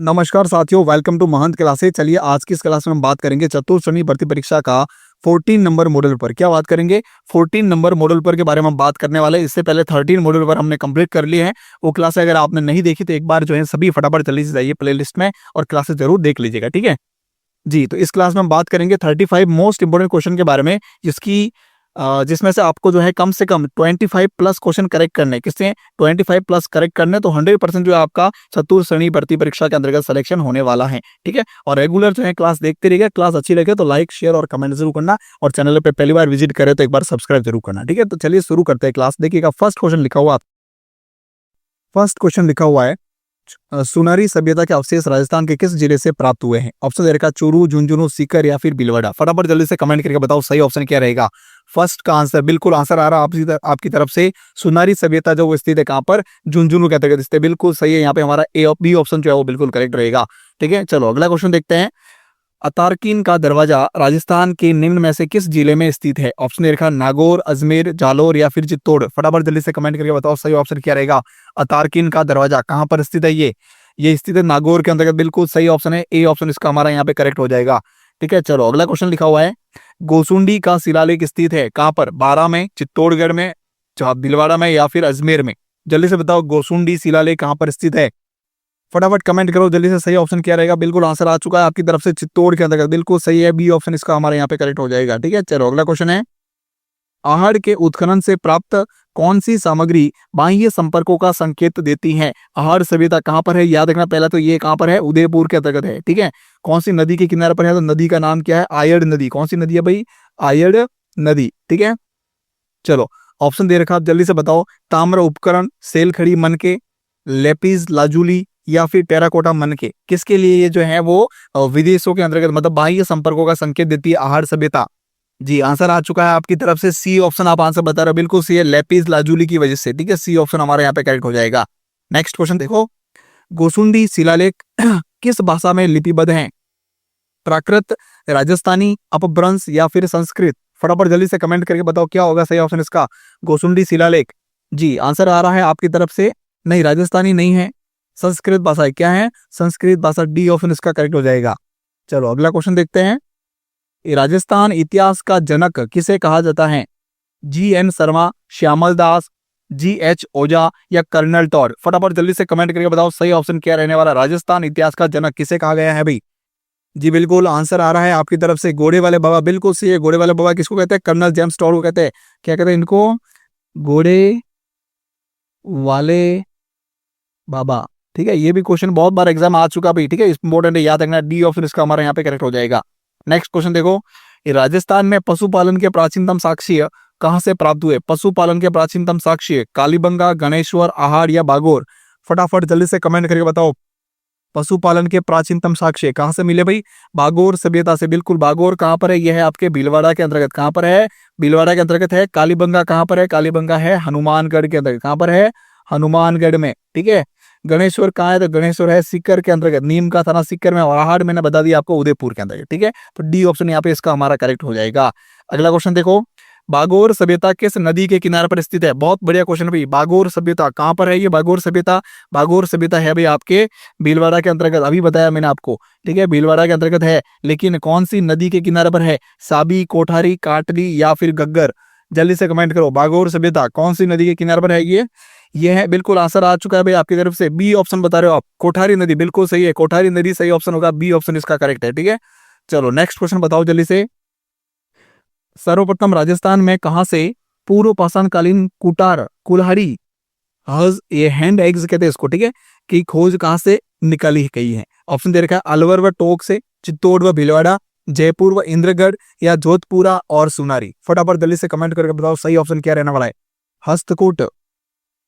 नमस्कार साथियों, welcome to Mahant classes. चलिए आज की इस क्लास में हम बात करेंगे चतुर्थ श्रेणी भर्ती परीक्षा का 14 नंबर मॉडल पर। क्या बात करेंगे? 14 नंबर मॉडल पर के बारे में हम बात करने वाले हैं। इससे पहले 13 मॉडल पर हमने कंप्लीट कर लिए हैं। वो क्लास अगर आपने नहीं देखी तो एक बार जो है सभी फटाफट जल्दी से जाइए प्लेलिस्ट में और क्लासेस जरूर देख लीजिएगा, ठीक है जी। तो इस क्लास में हम बात करेंगे 35 मोस्ट इंपोर्टेंट क्वेश्चन के बारे में, जिसमें से आपको जो है कम से कम 25 प्लस क्वेश्चन करेक्ट करने। किससे? 25 प्लस करेक्ट करने, तो 100% जो है आपका चतुर्थ श्रेणी भर्ती परीक्षा के अंतर्गत सिलेक्शन होने वाला है, ठीक है। और रेगुलर जो है क्लास देखते रहिएगा। क्लास अच्छी लगे तो लाइक, शेयर और कमेंट जरूर करना, और चैनल पे पहली बार विजिट करें तो एक बार सब्सक्राइब जरूर करना, ठीक है। तो चलिए शुरू करते हैं क्लास। देखिएगा फर्स्ट क्वेश्चन लिखा हुआ है, सुनारी सभ्यता के अवशेष राजस्थान के किस जिले से प्राप्त हुए हैं? ऑप्शन दे रखा चूरू, झुंझुनू, सीकर या फिर भीलवाड़ा। फटाफट जल्दी से कमेंट करके बताओ सही ऑप्शन क्या रहेगा। फर्स्ट का आंसर, बिल्कुल आंसर आ रहा है आपकी तरफ से। सुनारी सभ्यता जो वो स्थित है कहां पर? झुंझुनू के अंतर्गत स्थित है। बिल्कुल सही है। यहाँ पे हमारा ए और बी ऑप्शन जो है वो बिल्कुल करेक्ट रहेगा, ठीक है। चलो अगला क्वेश्चन देखते हैं। अतारकीन का दरवाजा राजस्थान के निम्न में से किस जिले में स्थित है? ऑप्शन दे रखा नागौर, अजमेर, जालोर या फिर चित्तौड़। फटाफट जल्दी से कमेंट करके बताओ सही ऑप्शन क्या रहेगा। अतारकीन का दरवाजा कहां पर स्थित है? ये स्थित है नागौर के अंतर्गत। बिल्कुल सही ऑप्शन है, ए ऑप्शन इसका हमारा यहाँ पे करेक्ट हो जाएगा, ठीक है। चलो अगला क्वेश्चन लिखा हुआ है, गोसुंडी का शिलालेख स्थित है कहां पर? बारां में, चित्तौड़गढ़ में, भीलवाड़ा में या फिर अजमेर में। जल्दी से बताओ गोसुंडी शिलालेख कहां पर स्थित है। फटाफट कमेंट करो जल्दी से सही ऑप्शन क्या रहेगा। बिल्कुल आंसर आ चुका है आपकी तरफ से, चित्तौड़ के अंतर्गत। बिल्कुल सही है, बी ऑप्शन इसका हमारे यहाँ पे करेक्ट हो जाएगा, ठीक है। चलो अगला क्वेश्चन है, आहड़ के उत्खनन से प्राप्त कौन सी सामग्री बाह्य संपर्कों का संकेत देती है? आहड़ सभ्यता कहां पर है? याद रखना, पहला तो ये कहां पर है? उदयपुर के अंतर्गत है, ठीक है। कौन सी नदी के किनारे पर है? तो नदी का नाम क्या है? आयड़ नदी। कौन सी नदी है भाई? आयड़ नदी, ठीक है। चलो ऑप्शन दे रखा, आप जल्दी से बताओ। ताम्र उपकरण, सेलखड़ी मनके, लेपिस लाजुली या फिर टेराकोटा मनके। किसके लिए ये जो है वो विदेशों के अंतर्गत, मतलब बाह्य संपर्कों का संकेत देती है आहड़ सभ्यता? जी आंसर आ चुका है आपकी तरफ से, सी ऑप्शन आप आंसर बता रहे हो। बिल्कुल सी है, लेपिस लाजुली की वजह से, ठीक है। सी ऑप्शन हमारे यहाँ पे करेक्ट हो जाएगा। नेक्स्ट क्वेश्चन देखो, गोसुंडी शिलालेख किस भाषा में लिपिबद्ध है? प्राकृत, राजस्थानी, अपभ्रंश या फिर संस्कृत। फटाफट जल्दी से कमेंट करके बताओ क्या होगा सही ऑप्शन इसका। गोसुंडी शिलालेख, जी आंसर आ रहा है आपकी तरफ से, नहीं राजस्थानी नहीं है, संस्कृत भाषा है। क्या है? संस्कृत भाषा, डी ऑप्शन इसका करेक्ट हो जाएगा। चलो अगला क्वेश्चन देखते हैं, राजस्थान इतिहास का जनक किसे कहा जाता है? जी.एन. शर्मा, श्यामल दास, जी.एच. ओझा या कर्नल टॉड। फटाफट जल्दी से कमेंट करके बताओ सही ऑप्शन क्या रहने वाला। राजस्थान इतिहास का जनक किसे कहा गया है भाई? जी बिल्कुल आंसर आ रहा है आपकी तरफ से, घोड़े वाले बाबा। बिल्कुल सही है, घोड़े वाले बाबा किसको कहते हैं? कर्नल जेम्स टॉड को कहते हैं। क्या कहते हैं इनको? घोड़े वाले बाबा, ठीक है। ये भी क्वेश्चन बहुत बार एग्जाम आ चुका भाई, ठीक है। इंपॉर्टेंट है, याद रखना, डी ऑप्शन इसका हमारे यहाँ पे करेक्ट हो जाएगा। नेक्स्ट क्वेश्चन देखो, राजस्थान में पशुपालन के प्राचीनतम साक्ष्य कहां से प्राप्त हुए? पशुपालन के प्राचीनतम साक्ष्य कालीबंगा, गणेश्वर, आहड़ या बागोर। फटाफट जल्दी से कमेंट करके बताओ पशुपालन के प्राचीनतम साक्ष्य कहां से मिले भाई? बागोर सभ्यता से। बिल्कुल, बागोर कहां पर है? यह है आपके भीलवाड़ा के अंतर्गत। कहां पर है? भीलवाड़ा के अंतर्गत है। कालीबंगा कहां पर है? कालीबंगा है हनुमानगढ़ के अंतर्गत। कहां पर है? हनुमानगढ़ में, ठीक है। गणेश्वर कहाँ है? तो गणेश्वर है सीकर के अंतर्गत, नीम का थाना सीकर में। और आहड़ मैंने बता दिया आपको उदयपुर के अंतर्गत, ठीक है। तो डी ऑप्शन यहाँ पे इसका हमारा करेक्ट हो जाएगा। अगला क्वेश्चन देखो, बागोर सभ्यता किस नदी के किनारे पर स्थित है? बहुत बढ़िया क्वेश्चन है भाई। बागोर सभ्यता कहां पर है? ये बागोर सभ्यता, बागोर सभ्यता है भाई आपके भीलवाड़ा के अंतर्गत। अभी बताया मैंने आपको, ठीक है, भीलवाड़ा के अंतर्गत है। लेकिन कौन सी नदी के किनारे पर है? साबी, कोठारी, काटली या फिर गग्गर। जल्दी से कमेंट करो, बागोर सभ्यता कौन सी नदी के किनारे पर है? ये है, बिल्कुल आंसर आ चुका है भाई आपकी तरफ से, बी ऑप्शन बता रहे हो आप, कोठारी नदी। बिल्कुल सही है, कोठारी नदी सही ऑप्शन होगा, बी ऑप्शन इसका करेक्ट है, ठीक है। चलो नेक्स्ट क्वेश्चन बताओ जल्दी से। सर्वप्रथम राजस्थान में कहां से पूर्व पाषाणकालीन कुटार, कुल्हाड़ी, हज, ये हैंड एग्स कहते हैं इसको, ठीक है, की खोज कहां से निकाली गई है? ऑप्शन दे रखा है अलवर व टोंक से, चित्तौड़ व भीलवाड़ा, जयपुर व इंद्रगढ़ या जोधपुरा और सुनारी। फटाफट जल्दी से कमेंट करके बताओ सही ऑप्शन क्या रहने वाला है। हस्तकूट,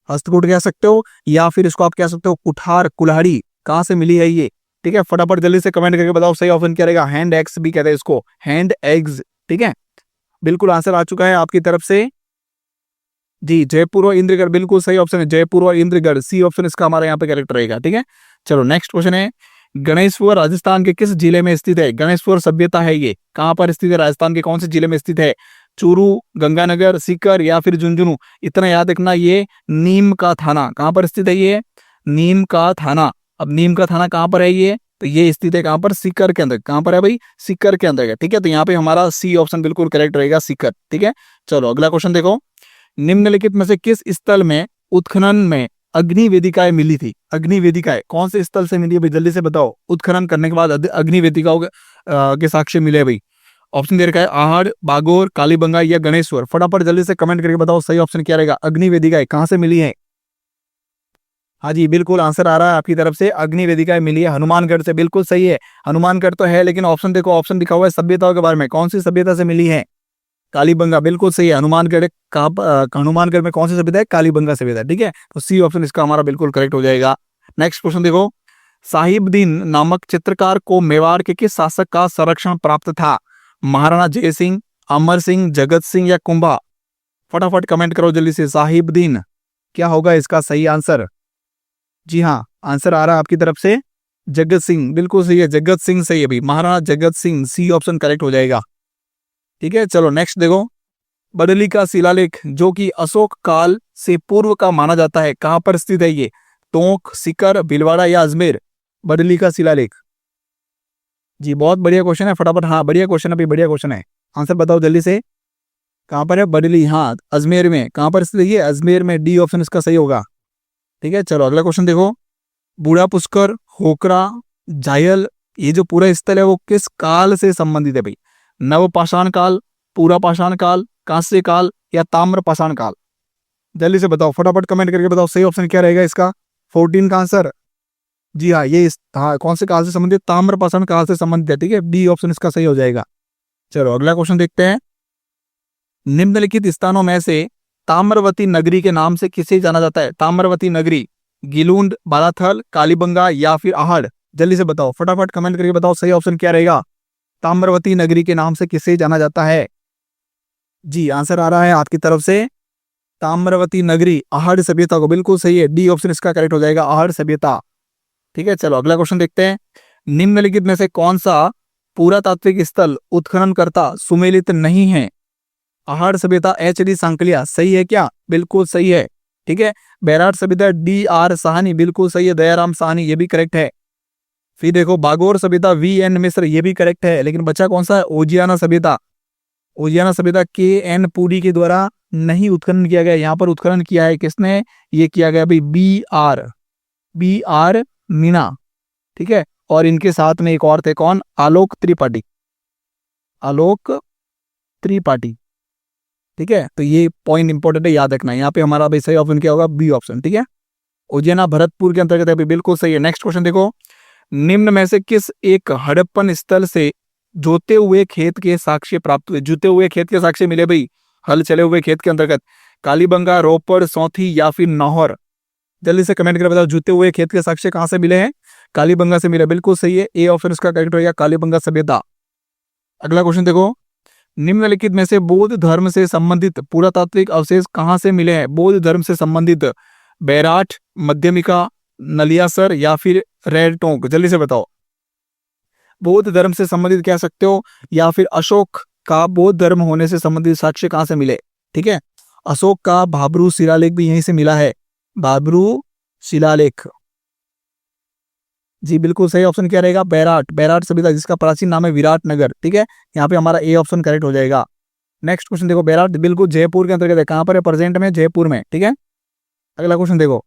हस्तकूट कह सकते हो, या फिर इसको आप कह सकते हो कुठार, कुल्हाड़ी। कहां से मिली है ये? ठीक है, फटाफट जल्दी से कमेंट करके बताओ सही ऑप्शन क्या रहेगा। हैंड एग्स भी कहते हैं इसको, हैंड एग्स, ठीक है। बिल्कुल आंसर आ चुका है आपकी तरफ से, जी जयपुर और इंद्रगढ़ बिल्कुल सही ऑप्शन है, जयपुर और इंद्रगढ़, सी ऑप्शन इसका हमारे यहाँ पे करेक्ट रहेगा, ठीक है। चलो नेक्स्ट क्वेश्चन है, गणेश्वर राजस्थान के किस जिले में स्थित है? गणेश्वर सभ्यता है ये कहां पर स्थित है? राजस्थान के कौन से जिले में स्थित है? चूरू, गंगानगर, सीकर या फिर झुंझुनू। इतना याद रखना, ये नीम का थाना कहां पर स्थित है? ये नीम का थाना अब नीम का थाना कहाँ पर है ये, तो ये स्थित है कहाँ पर, सीकर के अंदर। कहाँ पर है भाई, सीकर के अंदर है। ठीक है, तो यहाँ पे हमारा सी ऑप्शन बिल्कुल करेक्ट रहेगा, सीकर। ठीक है, चलो अगला क्वेश्चन देखो, निम्नलिखित में से किस स्थल में उत्खनन में अग्नि वेदिकाएं मिली थी। अग्नि वेदिकाएं कौन से स्थल से मिली है भाई, जल्दी से बताओ। उत्खनन करने के बाद अग्नि वेदिकाओं के साक्ष्य मिले भाई। ऑप्शन दे रखा है आहड़, बागोर, कालीबंगा या गणेश्वर। फटाफट जल्दी से कमेंट करके बताओ सही ऑप्शन क्या रहेगा। अग्नि वेदिकाएं कहाँ से मिली है। हाँ जी, बिल्कुल आंसर आ रहा है आपकी तरफ से, अग्नि वेदिकाएं मिली है हनुमानगढ़ से। बिल्कुल सही है, हनुमानगढ़ तो है, लेकिन ऑप्शन देखो, ऑप्शन दिखा हुआ है सभ्यताओं के बारे में, कौन सी सभ्यता से मिली है, कालीबंगा। बिल्कुल सही है, हनुमानगढ़ हनुमानगढ़ में कौन सी सभ्यता है, कालीबंगा सभ्यता। ठीक है, तो सी ऑप्शन इसका हमारा बिल्कुल करेक्ट हो जाएगा। नेक्स्ट क्वेश्चन देखो, साहिबदीन नामक चित्रकार को मेवाड़ के किस शासक का संरक्षण प्राप्त था। महाराणा जय सिंह, अमर सिंह, जगत सिंह या कुंभा। फटाफट कमेंट करो जल्दी से, साहिबदीन क्या होगा इसका सही आंसर। जी हाँ, आंसर आ रहा है आपकी तरफ से जगत सिंह। बिल्कुल सही है, जगत सिंह सही है भाई, Maharana Jagat Singh, C option correct हो जाएगा। ठीक है, चलो नेक्स्ट देखो, बदली का शिलालेख जो कि अशोक काल से पूर्व का माना जाता है, कहां पर स्थित है ये, टोंक, सीकर, भीलवाड़ा या अजमेर। बदली का शिलालेख, जी बहुत बढ़िया क्वेश्चन है, फटाफट। हाँ बढ़िया क्वेश्चन है भाई, बढ़िया क्वेश्चन है, आंसर बताओ जल्दी से, कहां पर है बदली। हाँ अजमेर में, कहां पर स्थित है ये, अजमेर में, डी ऑप्शन इसका सही होगा। ठीक है, चलो अगला क्वेश्चन देखो, बूढ़ा पुष्कर, होकरा, जायल, ये जो पूरा स्थल है वो किस काल से संबंधित है भाई। नव पाषाण काल, पूरा पाषाण काल, कांस्य काल या ताम्र पाषाण काल। जल्दी से बताओ, फटाफट कमेंट करके बताओ सही ऑप्शन क्या रहेगा इसका, 14 का आंसर। जी हाँ, ये हाँ कौन से काल से संबंधित, ताम्र पाषाण काल से संबंधित है। ठीक है, डी ऑप्शन इसका सही हो जाएगा। चलो अगला क्वेश्चन देखते हैं, निम्नलिखित स्थानों में से ताम्रवती नगरी के नाम से किसे जाना जाता है। ताम्रवती नगरी, गिलूंड, बालाथल, कालीबंगा या फिर आहड़। जल्दी से बताओ, फटाफट कमेंट करके बताओ सही ऑप्शन क्या रहेगा। ताम्रवती नगरी के नाम से किसे जाना जाता है। जी आंसर आ रहा है आपकी तरफ से, ताम्रवती नगरी, आहड़ सभ्यता को। बिल्कुल सही है, डी ऑप्शन इसका करेक्ट हो जाएगा, आहड़ सभ्यता। ठीक है, चलो अगला क्वेश्चन देखते हैं, निम्नलिखित में से कौन सा पुरातात्विक स्थल उत्खननकर्ता सुमेलित नहीं है। आहड़ सभ्यता, एच.डी. सांकलिया, सही है क्या, बिल्कुल सही है। ठीक है, बैराट सभ्यता, डी.आर. साहनी, बिल्कुल सही है, दयाराम साहनी, ये भी करेक्ट है। फिर देखो बागोर सभ्यता, वी.एन. मिश्र, ये भी करेक्ट है, लेकिन बच्चा कौन सा है, ओजियाना सभ्यता। ओजियाना सभ्यता के.एन. पुरी के द्वारा नहीं उत्खनन किया गया, यहाँ पर उत्खनन किया है किसने, ये किया गया भाई बी.आर. मीना। ठीक है, और इनके साथ में एक और थे, कौन, आलोक त्रिपाठी, आलोक त्रिपाठी। ठीक है, तो ये पॉइंट इंपॉर्टेंट है, याद रखना। यहाँ पे हमारा भाई सही ऑप्शन क्या होगा, बी ऑप्शन। ठीक है, उज्जैना भरतपुर के अंतर्गत है, बिल्कुल सही है। नेक्स्ट क्वेश्चन देखो, निम्न में से किस एक हड़प्पन स्थल से जोते हुए खेत के साक्ष्य प्राप्त हुए। जुते हुए खेत के साक्ष्य मिले भाई, हल चले हुए खेत के अंतर्गत, कालीबंगा, रोपड़, सौंथी या फिर नौहर। जल्दी से कमेंट करके बताओ, जुते हुए खेत के साक्ष्य कहां से मिले हैं, कालीबंगा से मिले। बिल्कुल सही है, ए ऑप्शन इसका करेक्ट रहेगा, कालीबंगा सभ्यता। अगला क्वेश्चन देखो, निम्नलिखित में से बौद्ध धर्म से संबंधित पुरातात्विक अवशेष कहां से मिले हैं। बौद्ध धर्म से संबंधित, बैराठ, मध्यमिका, नलियासर या फिर रेड टोंक। जल्दी से बताओ, बौद्ध धर्म से संबंधित कह सकते हो, या फिर अशोक का बौद्ध धर्म होने से संबंधित साक्ष्य कहां से मिले। ठीक है, अशोक का भाब्रू शिलालेख भी यहीं से मिला है, भाब्रू शिलालेख। जी बिल्कुल सही ऑप्शन क्या रहेगा, बैराठ, बैराठ सभ्यता, जिसका प्राचीन नाम है विराट नगर। ठीक है, यहाँ पे हमारा ए ऑप्शन करेक्ट हो जाएगा। नेक्स्ट क्वेश्चन देखो, बैराठ बिल्कुल जयपुर के अंतर्गत है, कहां पर है, प्रेजेंट में जयपुर में। ठीक है, अगला क्वेश्चन देखो,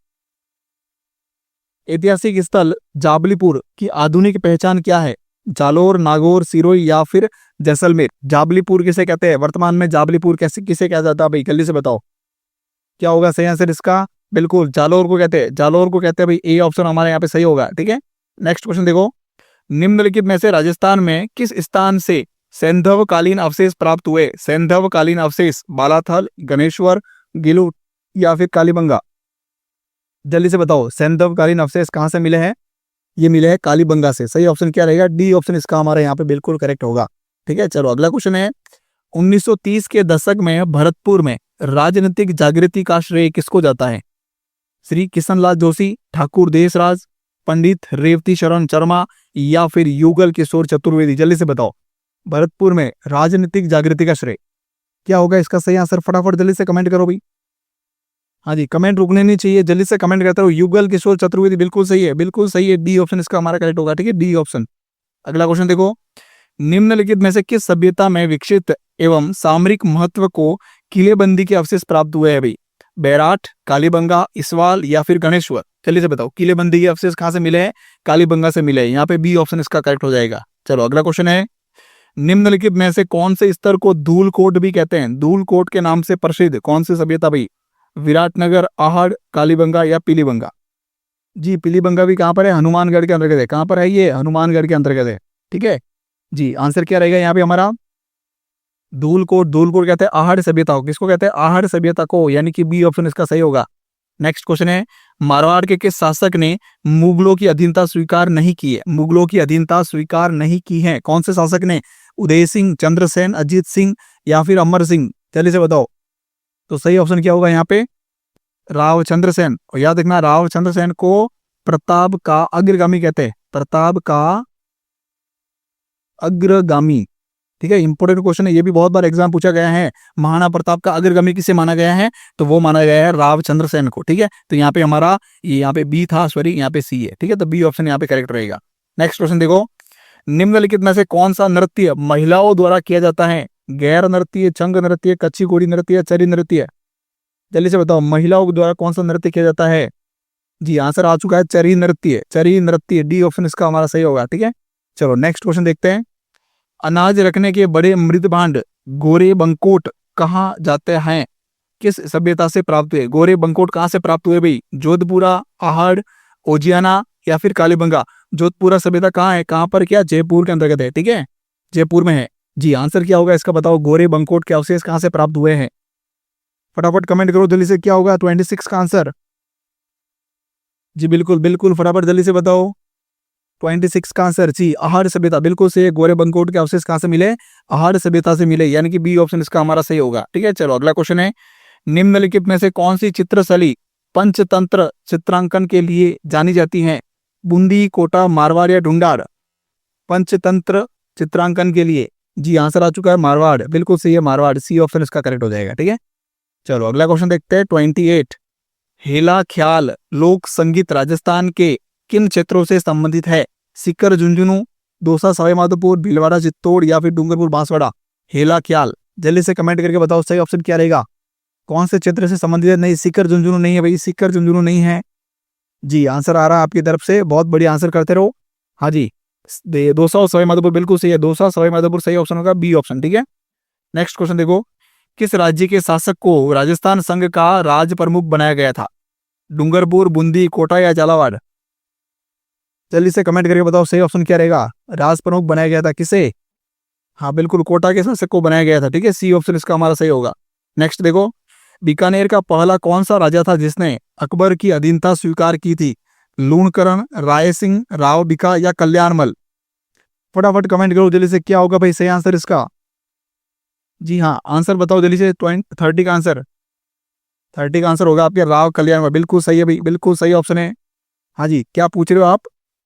ऐतिहासिक स्थल जाबलीपुर की आधुनिक पहचान क्या है। जालोर, नागौर, सिरोही या फिर जैसलमेर। जाबलीपुर किसे कहते हैं वर्तमान में, जाबलीपुर कैसे किसे कहा जाता है भाई, जल्दी से बताओ क्या होगा सही आंसर इसका। बिल्कुल जालोर को कहते हैं, जालोर को कहते हैं भाई, ए ऑप्शन हमारे यहाँ पे सही होगा। ठीक है, नेक्स्ट क्वेश्चन देखो, निम्नलिखित में से राजस्थान में किस स्थान से सैंधवकालीन अवशेष प्राप्त हुए। सैंधवकालीन अवशेष, बालाथल, गणेश्वर, गिलू या फिर कालीबंगा। जल्दी से बताओ, सैंधवकालीन अवशेष कहां से मिले हैं, ये मिले हैं कालीबंगा से। सही ऑप्शन क्या रहेगा, डी ऑप्शन इसका हमारे यहाँ पे बिल्कुल करेक्ट होगा। ठीक है, चलो अगला क्वेश्चन है, 1930 के दशक में भरतपुर में राजनीतिक जागृति का श्रेय किसको जाता है। श्री किशनलाल जोशी, ठाकुर देशराज, पंडित रेवती शरण शर्मा या फिर युगल किशोर चतुर्वेदी। जल्दी से बताओ, भरतपुर में राजनीतिक जागृति का श्रेय क्या होगा इसका सही आंसर, फटाफट जल्दी से कमेंट करो भाई। हाँ जी, कमेंट रुकने नहीं चाहिए, जल्दी से कमेंट करते रहो। युगल किशोर चतुर्वेदी, बिल्कुल सही है, बिल्कुल सही है। डी ऑप्शन इसका हमारा करेक्ट होगा, ठीक है, डी ऑप्शन। अगला क्वेश्चन देखो, निम्नलिखित में से किस सभ्यता में विकसित एवं सामरिक महत्व को किलेबंदी के अवशेष प्राप्त हुए हैं भाई? बैराठ, कालीबंगा, इसवाल या फिर गणेश्वर? जल्दी से बताओ, किलेबंदी के अवशेष कहाँ से मिले हैं? कालीबंगा से मिले हैं। यहाँ पे बी ऑप्शन इसका करेक्ट हो जाएगा। चलो अगला क्वेश्चन है, निम्नलिखित में से कौन से स्तर को धूलकोट भी कहते हैं? धूलकोट के नाम से प्रसिद्ध कौन सी सभ्यता भाई? विराटनगर, आहड़, कालीबंगा या पीलीबंगा? जी, पीलीबंगा भी कहाँ पर है? हनुमानगढ़ के अंतर्गत है। कहाँ पर है ये? हनुमानगढ़ के अंतर्गत है, ठीक है जी। आंसर क्या रहेगा यहाँ पे हमारा? धूलकोट। धूलकोट कहते हैं आहड़ सभ्यता को। किसको कहते हैं? आहड़ सभ्यता को, यानी कि बी ऑप्शन इसका सही होगा। नेक्स्ट क्वेश्चन है, मारवाड़ के किस शासक ने मुगलों की अधीनता स्वीकार नहीं की है? मुगलों की अधीनता स्वीकार नहीं की है, कौन से शासक ने? उदय सिंह, चंद्रसेन, अजीत सिंह या फिर अमर सिंह? जल्दी से बताओ। तो सही ऑप्शन क्या होगा यहाँ पे? राव चंद्रसेन। और याद रखना, राव चंद्रसेन को प्रताप का अग्रगामी कहते हैं। प्रताप का अग्रगामी, ठीक है, इंपॉर्टेंट क्वेश्चन है, ये भी बहुत बार एग्जाम पूछा गया है। महाराणा प्रताप का अग्रगामी किसे माना गया है? तो वो माना गया है राव चंद्रसेन को, ठीक है। तो यहाँ पे हमारा ये यहाँ पे बी था, सॉरी यहाँ पे सी है, ठीक है। तो बी ऑप्शन यहाँ पे करेक्ट रहेगा। नेक्स्ट क्वेश्चन देखो, निम्नलिखित में से कौन सा नृत्य महिलाओं द्वारा किया जाता है? गैर नृत्य, चंग नृत्य, कच्ची घोड़ी नृत्य, चरी नृत्य? जल्दी से बताओ, महिलाओं द्वारा कौन सा नृत्य किया जाता है? जी, आंसर आ चुका है, चरी नृत्य। चरी नृत्य, डी ऑप्शन इसका हमारा सही होगा, ठीक है। चलो नेक्स्ट क्वेश्चन देखते हैं, अनाज रखने के बड़े मृद भांड गोरे बंकोट कहाँ जाते हैं? किस सभ्यता से प्राप्त हुए? गोरे बंकोट कहाँ से प्राप्त हुए भाई? जोधपुरा, आहड़, ओजियाना या फिर कालीबंगा? जोधपुरा सभ्यता कहाँ है? कहाँ पर? क्या जयपुर के अंतर्गत है, ठीक है, जयपुर में है। जी, आंसर क्या होगा इसका बताओ, गोरे बंकोट के अवशेष कहाँ से प्राप्त हुए हैं? फटाफट कमेंट करो जल्दी से, क्या होगा 26 का आंसर? जी बिल्कुल बिल्कुल, फटाफट जल्दी से बताओ 26 का आंसर। जी, आहड़ सभ्यता, बिल्कुल सही है। गोरे बंकोट के अवशेष कहाँ से मिले? आहड़ सभ्यता से मिले, यानी कि बी ऑप्शन इसका हमारा सही होगा, ठीक है। चलो अगला क्वेश्चन है, निम्नलिखित में से कौन सी चित्रशैली पंचतंत्र चित्रांकन के लिए जानी जाती है? बूंदी, कोटा, मारवाड़ या ढूंढाड़? पंचतंत्र चित्रांकन के लिए, जी आंसर आ चुका है मारवाड़, बिल्कुल सही है मारवाड़, सी ऑप्शन इसका करेक्ट हो जाएगा, ठीक है। चलो अगला क्वेश्चन देखते हैं 28, हेला ख्याल लोक संगीत राजस्थान के किन क्षेत्रों से संबंधित है? सीकर, झुंझुनू, दौसा, सवाईमाधोपुर, भीलवाड़ा, चित्तौड़ या फिर डूंगरपुर, बांसवाड़ा? हेला ख्याल, जल्दी से कमेंट करके बताओ सही ऑप्शन क्या रहेगा, कौन से क्षेत्र से संबंधित है? नहीं, सीकर झुंझुनू नहीं है भाई, सीकर झुंझुनू नहीं है। जी, आंसर आ रहा है आपकी तरफ से, बहुत बढ़िया आंसर करते रहो। हाँ जी, दौसा और सवाईमाधोपुर बिल्कुल सही है, दौसा सवाईमाधोपुर सही ऑप्शन होगा, बी ऑप्शन, ठीक है। नेक्स्ट क्वेश्चन देखो, किस राज्य के शासक को राजस्थान संघ का राज प्रमुख बनाया गया था? डूंगरपुर, बूंदी, कोटा या झालावाड़? जल्दी से कमेंट करके बताओ सही ऑप्शन क्या रहेगा। राज प्रमुख बनाया गया था किसे? हाँ बिल्कुल, कोटा के शासक को बनाया गया था, ठीक है, सी ऑप्शन इसका हमारा सही होगा। नेक्स्ट देखो, बीकानेर का पहला कौन सा राजा था जिसने अकबर की अधीनता स्वीकार की थी? लूणकरण, राय सिंह, राव बिका या कल्याणमल? फटाफट कमेंट करो जल्दी से, क्या होगा भाई सही आंसर इसका? जी हाँ, आंसर बताओ जल्दी से, 30 का आंसर, 30 का आंसर होगा आपके राव कल्याणमल, बिल्कुल सही है भाई, बिल्कुल सही ऑप्शन है। हाँ जी, क्या पूछ रहे हो आप?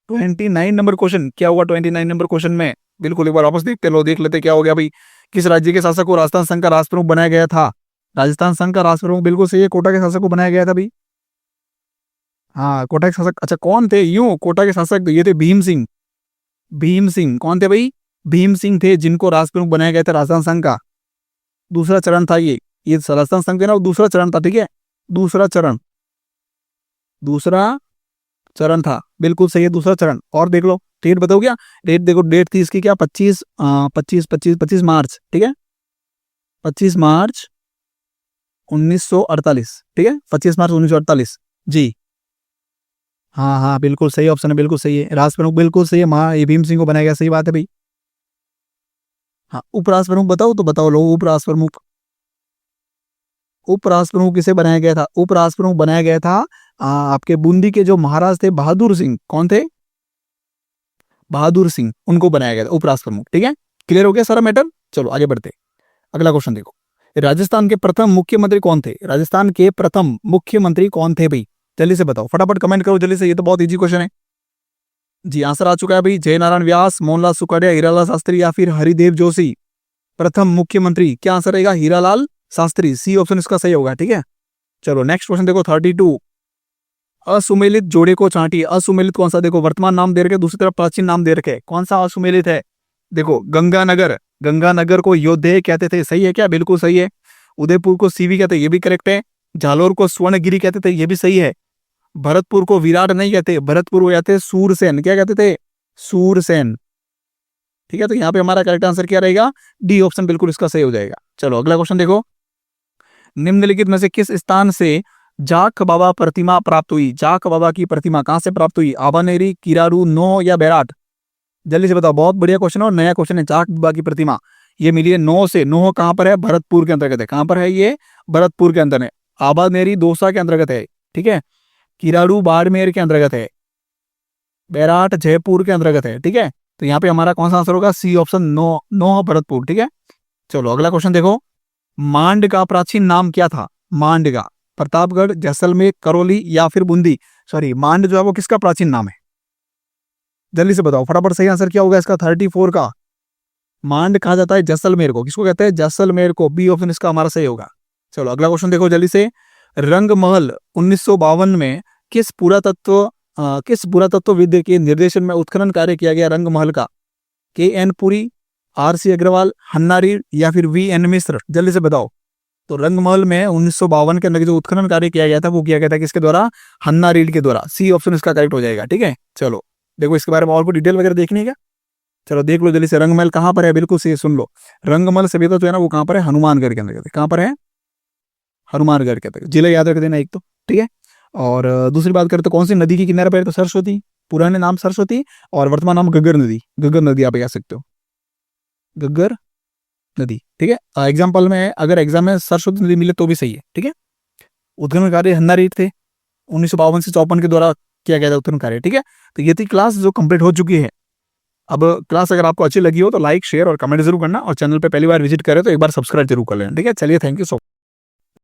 29 नंबर क्वेश्चन, क्या हुआ 29 नंबर क्वेश्चन में? बिल्कुल एक बार वापस देखते लो, देख लेते क्या हो गया भाई। किस राज्य के शासक को राजस्थान संघ का राष्ट्र प्रमुख बनाया गया था? राजस्थान संघ का राष्ट्र प्रमुख बिल्कुल सही है, कोटा के शासक को बनाया गया था भाई। हाँ, कोटा के शासक, अच्छा कौन थे? यूं कोटा के शासक ये थे भीम सिंह। भीम सिंह कौन थे भाई? भीम सिंह थे जिनको राष्ट्र प्रमुख बनाया गया था राजस्थान संघ का। दूसरा चरण था ये राजस्थान संघ ना, दूसरा चरण था, ठीक है, दूसरा चरण था, बिल्कुल सही है, दूसरा चरण। और देख लो डेट, बताओ क्या डेट, देखो डेट थी इसकी क्या, 25 मार्च, ठीक है, 25 मार्च 1948, ठीक है, 25 मार्च 1948। जी हाँ हाँ, बिल्कुल सही ऑप्शन है, बिल्कुल सही है, राष्ट्र प्रमुख बिल्कुल सही है, ये भीम सिंह को बनाया गया, सही बात है भाई। हाँ, उपराष्ट्र प्रमुख बताओ तो बताओ लोग, उपराष्ट्र प्रमुख किसे बनाया गया था? उपराष्ट्र प्रमुख बनाया गया था आपके बूंदी के जो महाराज थे बहादुर सिंह, कौन थे? बहादुर सिंह, उनको बनाया गया था उपराष्ट्र प्रमुख, ठीक है। क्लियर हो गया सारा मैटर। चलो आगे बढ़ते, अगला क्वेश्चन देखो, राजस्थान के प्रथम मुख्यमंत्री कौन थे? राजस्थान के प्रथम मुख्यमंत्री कौन थे भाई? जल्दी से बताओ, फटाफट कमेंट करो जल्दी से, ये तो बहुत इजी क्वेश्चन है। जी, आंसर आ चुका है भाई, जयनारायण व्यास, मोहनलाल सुखाड़िया, हीरालाल शास्त्री या फिर हरिदेव जोशी? प्रथम मुख्यमंत्री क्या आंसर रहेगा? हीरालाल शास्त्री, सी ऑप्शन इसका सही होगा, ठीक है। चलो नेक्स्ट क्वेश्चन देखो 32। असुमेलित जोड़े को चांटी, असुमेलित कौन सा, देखो वर्तमान नाम दे रखे, दूसरी तरफ प्राचीन नाम दे रखे, कौन सा असुमेलित है? देखो गंगानगर, गंगानगर को योद्धे कहते थे, सही है क्या? बिल्कुल सही है। उदयपुर को सीवी कहते, ये भी करेक्ट है। जालोर को स्वर्णगिरी कहते थे, ये भी सही है। भरतपुर को विराट नहीं कहते, भरतपुर को कहते सूरसेन, क्या कहते थे? सूरसेन। ठीक है, तो यहाँ पे हमारा करेक्ट आंसर क्या रहेगा? डी ऑप्शन बिल्कुल इसका सही हो जाएगा। चलो अगला क्वेश्चन देखो, निम्नलिखित में से किस स्थान से जाख बाबा प्रतिमा प्राप्त हुई? जाख बाबा की प्रतिमा कहां से प्राप्त हुई? आबानेरी, किरारू, नो या बैराट? जल्दी से बताओ, बहुत बढ़िया क्वेश्चन है और नया क्वेश्चन है। जाख बाबा की प्रतिमा ये मिली है नो से। नो कहां पर है? भरतपुर के अंतर्गत है। कहां पर है ये? भरतपुर के अंदर है। आबानेरी दौसा के अंतर्गत है, ठीक है। किरारू बाड़मेर के अंतर्गत है। बैराट जयपुर के अंतर्गत है, ठीक है। तो यहाँ पे हमारा कौन सा आंसर होगा? C option, no, no Bharatpur, ठीक है। चलो अगला क्वेश्चन देखो, मांड का प्राचीन नाम क्या था? मांड का, प्रतापगढ़, जैसलमेर, करौली या फिर बूंदी? सॉरी, मांड जो है वो किसका प्राचीन नाम है? जल्दी से बताओ फटाफट, सही आंसर क्या होगा इसका? 34 का। मांड कहा जाता है जैसलमेर को, किसको कहते हैं? जैसलमेर को। बी ऑप्शन इसका हमारा सही होगा। चलो अगला क्वेश्चन देखो जल्दी से, रंगमहल 1952 में किस पुरातत्वविद के निर्देशन में उत्खनन कार्य किया गया? रंगमहल का, K N Puri, R C Agrawal, Hannah Reed या फिर वी एन मिश्र? जल्दी से बताओ। तो रंगमहल में 1952 के अंदर जो उत्खनन कार्य किया गया था वो किया गया था किसके द्वारा? हन्ना रीड के द्वारा। सी ऑप्शन इसका करेक्ट हो जाएगा, ठीक है। चलो देखो इसके बारे में और कोई डिटेल वगैरह देखनी है क्या? चलो देख लो जल्दी से, रंगमहल कहाँ पर है? बिल्कुल सही, सुन लो। रंगमहल सभ्यता जो है ना वो कहाँ पर है? हनुमानगढ़ के अंदर। कहाँ पर है? हनुमानगढ़ के अंदर। जिला याद रख देना एक तो, ठीक है। और दूसरी बात करें तो कौन सी नदी के किनारे पर है? तो सरस्वती, पुराने नाम सरस्वती और वर्तमान नाम घग्गर नदी। घग्गर नदी आप कह सकते हो, घग्गर नदी, ठीक है। एग्जाम्पल में अगर एग्जाम में सरस्वती नदी मिले तो भी सही है, ठीक है। उत्खनन कार्य हन्ना रीड थे, 1952 से 54 के द्वारा किया गया था उत्खनन कार्य, ठीक है। तो ये थी क्लास जो कंप्लीट हो चुकी है। अब क्लास अगर आपको अच्छी लगी हो तो लाइक, शेयर और कमेंट जरूर करना, और चैनल पे पहली बार विजिट करें तो एक बार सब्सक्राइब जरूर कर लेना, ठीक है। चलिए, थैंक यू सो मच।